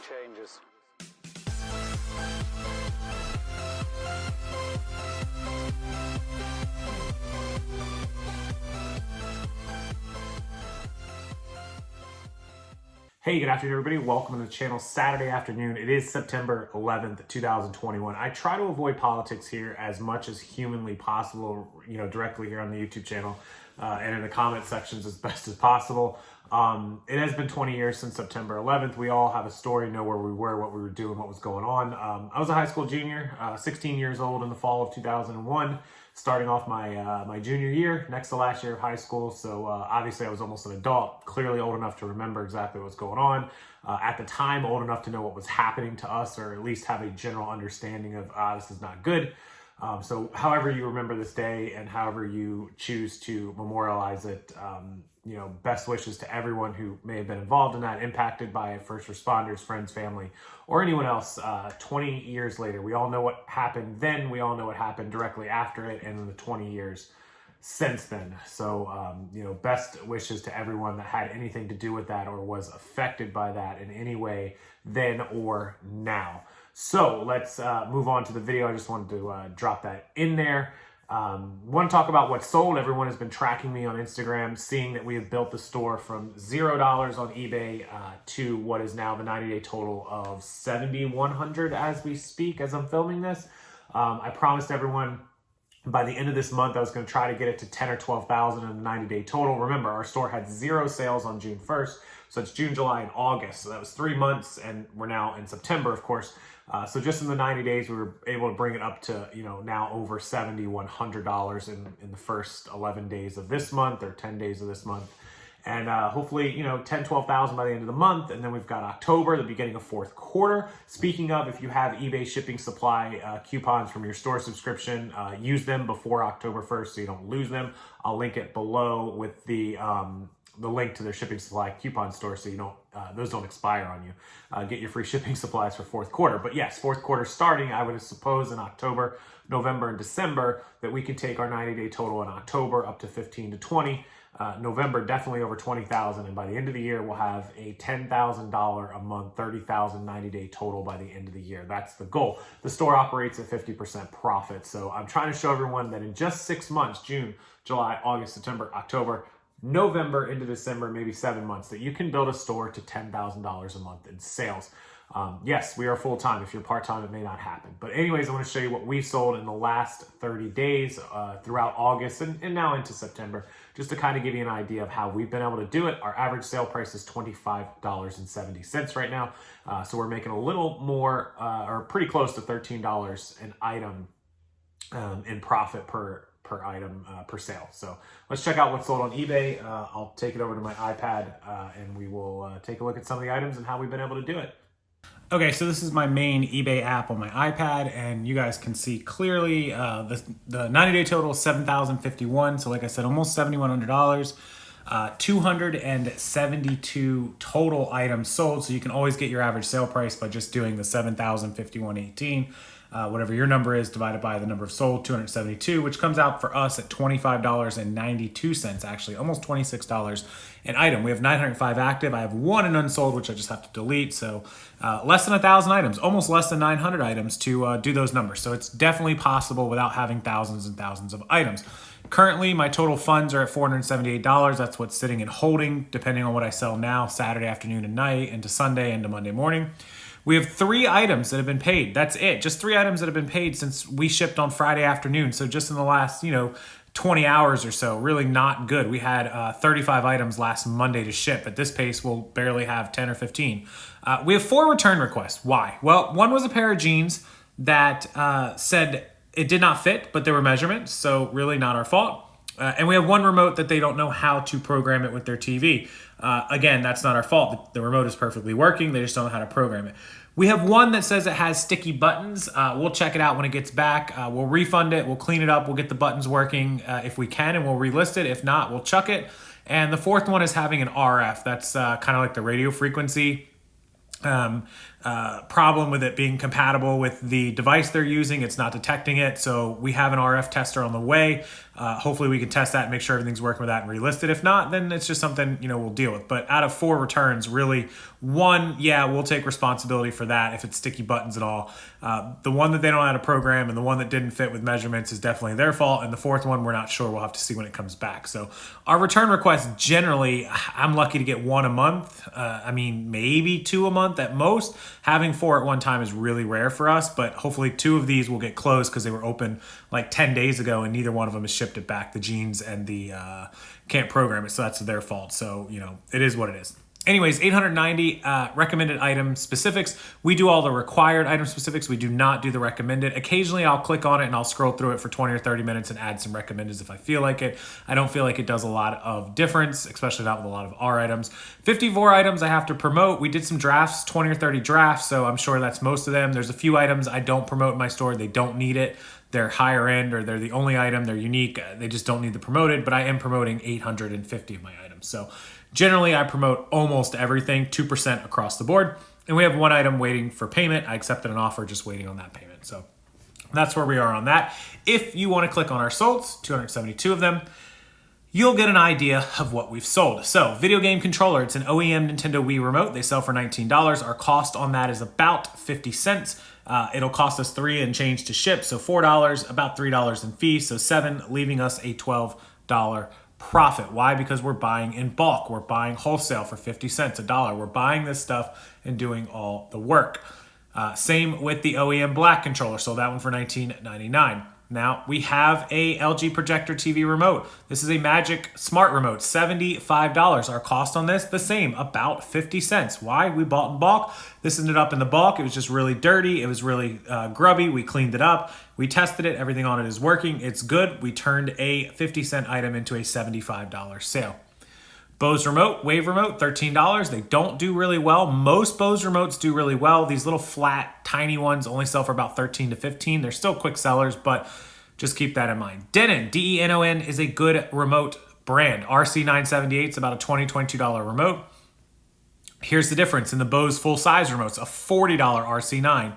changes. Hey, good afternoon, everybody. Welcome to the channel. Saturday afternoon. It is September 11th, 2021. I try to avoid politics here as much as humanly possible, directly here on the YouTube channel and in the comment sections as best as possible. It has been 20 years since September 11th. We all have a story, know where we were, what we were doing, what was going on. I was a high school junior, 16 years old in the fall of 2001. Starting off my junior year, next to last year of high school. So obviously I was almost an adult, clearly old enough to remember exactly what was going on. At the time, old enough to know what was happening to us, or at least have a general understanding of, this is not good. So however you remember this day and however you choose to memorialize it, best wishes to everyone who may have been involved in that, impacted by it, first responders, friends, family, or anyone else. 20 years later, we all know what happened then. We all know what happened directly after it, and in the 20 years since then. So, best wishes to everyone that had anything to do with that or was affected by that in any way then or now. So let's move on to the video. I just wanted to drop that in there. Want to talk about what sold. Everyone has been tracking me on Instagram, seeing that we have built the store from $0 on eBay to what is now the 90-day total of $7,100 as we speak, as I'm filming this. I promised everyone by the end of this month I was going to try to get it to 10 or 12,000 in the 90-day total. Remember, our store had 0 sales on June 1st, so it's June, July, and August. So that was 3 months, and we're now in September, of course. So just in the 90 days, we were able to bring it up to, now over $7,100 in the first 11 days of this month, or 10 days of this month. And hopefully, 10, 12,000 by the end of the month. And then we've got October, the beginning of fourth quarter. Speaking of, if you have eBay shipping supply coupons from your store subscription, use them before October 1st so you don't lose them. I'll link it below with the link to their shipping supply coupon store so you don't those don't expire on you. Get your free shipping supplies for fourth quarter. But yes, fourth quarter starting, I would suppose in October, November, and December that we could take our 90-day total in October up to 15 to 20. November, definitely over 20,000. And by the end of the year, we'll have a $10,000 a month, 30,000 90-day total by the end of the year. That's the goal. The store operates at 50% profit. So I'm trying to show everyone that in just 6 months, June, July, August, September, October, November into December, maybe 7 months, that you can build a store to $10,000 a month in sales. Yes, we are full-time. If you're part-time, it may not happen. But anyways, I want to show you what we've sold in the last 30 days throughout August and now into September, just to kind of give you an idea of how we've been able to do it. Our average sale price is $25.70 right now. So we're making a little more, or pretty close to $13 an item in profit per item per sale. So let's check out what's sold on eBay. I'll take it over to my iPad and we will take a look at some of the items and how we've been able to do it. Okay, so this is my main eBay app on my iPad, and you guys can see clearly the 90-day total is $7,051. So like I said, almost $7,100. 272 total items sold. So you can always get your average sale price by just doing the $7,051.18. Whatever your number is divided by the number of sold, 272, which comes out for us at $25.92, actually almost $26 an item. We have 905 active. I have 1 in unsold, which I just have to delete. So less than 1,000 items, almost less than 900 items to do those numbers. So it's definitely possible without having thousands and thousands of items. Currently, my total funds are at $478. That's what's sitting in holding, depending on what I sell now, Saturday afternoon and night, into Sunday, into Monday morning. We have 3 items that have been paid. That's it. Just 3 items that have been paid since we shipped on Friday afternoon. So just in the last, 20 hours or so, really not good. We had 35 items last Monday to ship. At this pace, we'll barely have 10 or 15. We have 4 return requests. Why? Well, one was a pair of jeans that said it did not fit, but there were measurements. So really not our fault. And we have 1 remote that they don't know how to program it with their TV. Again, that's not our fault. The remote is perfectly working. They just don't know how to program it. We have 1 that says it has sticky buttons. We'll check it out when it gets back. We'll refund it. We'll clean it up. We'll get the buttons working if we can, and we'll relist it. If not, we'll chuck it. And the 4th one is having an RF. That's kind of like the radio frequency problem with it being compatible with the device they're using. It's not detecting it. So we have an RF tester on the way. Hopefully we can test that and make sure everything's working with that and relist it. If not, then it's just something, we'll deal with. But out of 4 returns, really, 1, yeah, we'll take responsibility for that if it's sticky buttons and all. The one that they don't know how to program and the one that didn't fit with measurements is definitely their fault. And the 4th one, we're not sure. We'll have to see when it comes back. So our return requests, generally, I'm lucky to get 1 a month. Maybe 2 a month at most. Having 4 at one time is really rare for us, but hopefully 2 of these will get closed because they were open like 10 days ago and neither one of them has shipped it back. The jeans and the can't program it, so that's their fault. So, it is what it is. Anyways, 890 recommended item specifics. We do all the required item specifics. We do not do the recommended. Occasionally, I'll click on it and I'll scroll through it for 20 or 30 minutes and add some recommendeds if I feel like it. I don't feel like it does a lot of difference, especially not with a lot of our items. 54 items I have to promote. We did some drafts, 20 or 30 drafts, so I'm sure that's most of them. There's a few items I don't promote in my store. They don't need it. They're higher end or they're the only item. They're unique. They just don't need the promoted, but I am promoting 850 of my items. So generally, I promote almost everything, 2% across the board. And we have 1 item waiting for payment. I accepted an offer, just waiting on that payment. So that's where we are on that. If you want to click on our solds, 272 of them, you'll get an idea of what we've sold. So video game controller, it's an OEM Nintendo Wii remote. They sell for $19. Our cost on that is about 50 cents. It'll cost us $3 and change to ship. So $4, about $3 in fees. So $7, leaving us a $12 profit. Why? Because we're buying in bulk. We're buying wholesale for 50 cents, $1. We're buying this stuff and doing all the work. Same with the OEM black controller. Sold that one for $19.99. Now we have a LG Projector TV Remote. This is a Magic Smart Remote, $75. Our cost on this, the same, about 50 cents. Why? We bought in bulk. This ended up in the bulk. It was just really dirty. It was really grubby. We cleaned it up. We tested it. Everything on it is working. It's good. We turned a 50-cent item into a $75 sale. Bose Remote, Wave Remote, $13. They don't do really well. Most Bose remotes do really well. These little flat, tiny ones only sell for about $13 to $15. They're still quick sellers, but just keep that in mind. Denon, D-E-N-O-N, is a good remote brand. RC978 is about a $20, $22 remote. Here's the difference in the Bose full-size remotes, a $40 RC9.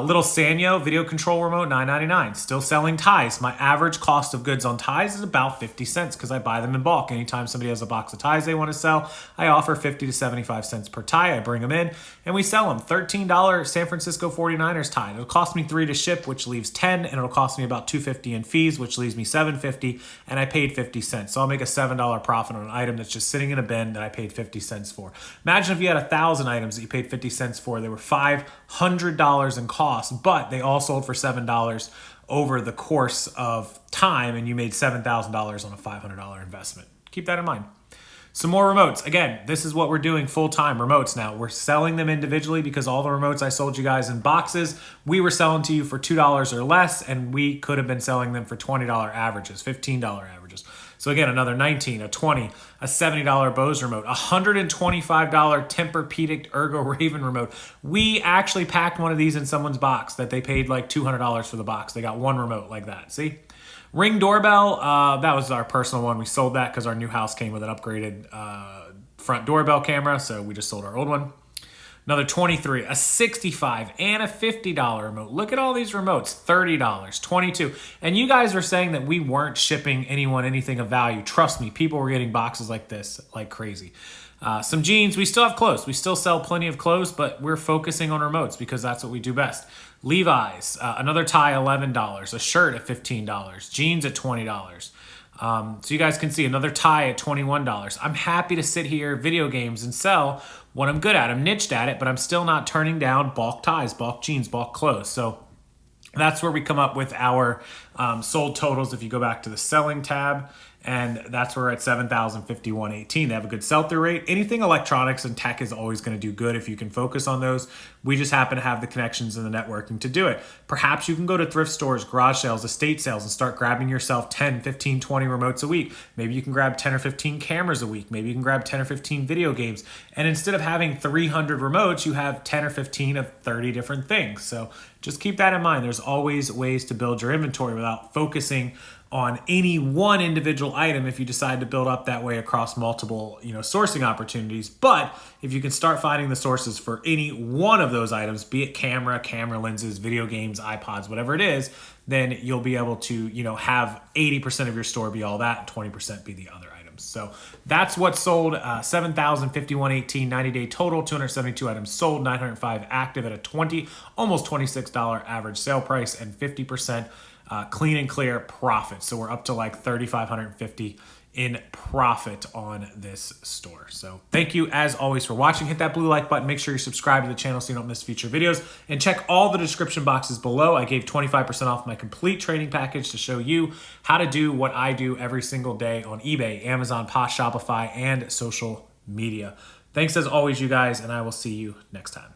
Little Sanyo video control remote, $9.99. Still selling ties. My average cost of goods on ties is about 50 cents because I buy them in bulk. Anytime somebody has a box of ties they want to sell, I offer 50 to 75 cents per tie. I bring them in and we sell them. $13 San Francisco 49ers tie. It'll cost me $3 to ship, which leaves $10, and it'll cost me about $2.50 in fees, which leaves me $7.50, and I paid 50 cents. So I'll make a $7 profit on an item that's just sitting in a bin that I paid 50 cents for. Imagine if you had 1,000 items that you paid 50 cents for. They were $500 in cost, but they all sold for $7 over the course of time, and you made $7,000 on a $500 investment. Keep that in mind. Some more remotes. Again, this is what we're doing full-time, remotes now. We're selling them individually because all the remotes I sold you guys in boxes, we were selling to you for $2 or less, and we could have been selling them for $20 averages, $15 averages. So again, another $19, a $20, a $70 Bose remote, $125 Tempur-Pedic Ergo Raven remote. We actually packed one of these in someone's box that they paid like $200 for the box. They got one remote like that, see? Ring doorbell, that was our personal one. We sold that because our new house came with an upgraded front doorbell camera, so we just sold our old one. Another $23, a $65, and a $50 remote. Look at all these remotes, $30, $22. And you guys are saying that we weren't shipping anyone anything of value. Trust me, people were getting boxes like this like crazy. Some jeans, we still have clothes. We still sell plenty of clothes, but we're focusing on remotes because that's what we do best. Levi's, another tie, $11, a shirt at $15, jeans at $20. So you guys can see another tie at $21. I'm happy to sit here, video games, and sell what I'm good at. I'm niched at it, but I'm still not turning down bulk ties, bulk jeans, bulk clothes. So that's where we come up with our sold totals. If you go back to the selling tab, and that's where we're at 7,051.18. They have a good sell-through rate. Anything electronics and tech is always going to do good if you can focus on those. We just happen to have the connections and the networking to do it. Perhaps you can go to thrift stores, garage sales, estate sales, and start grabbing yourself 10, 15, 20 remotes a week. Maybe you can grab 10 or 15 cameras a week. Maybe you can grab 10 or 15 video games. And instead of having 300 remotes, you have 10 or 15 of 30 different things. So just keep that in mind. There's always ways to build your inventory without focusing on any one individual item if you decide to build up that way across multiple, sourcing opportunities. But if you can start finding the sources for any one of those items, be it camera lenses, video games, iPods, whatever it is, then you'll be able to, have 80% of your store be all that, 20% be the other items. So that's what sold. 7,051.18 90-day total, 272 items sold, 905 active at a almost $26 average sale price, and 50% clean and clear profit. So we're up to like 3,550 in profit on this store. So thank you as always for watching. Hit that blue like button. Make sure you subscribe to the channel so you don't miss future videos, and check all the description boxes below. I gave 25% off my complete training package to show you how to do what I do every single day on eBay, Amazon, Posh, Shopify, and social media. Thanks as always, you guys, and I will see you next time.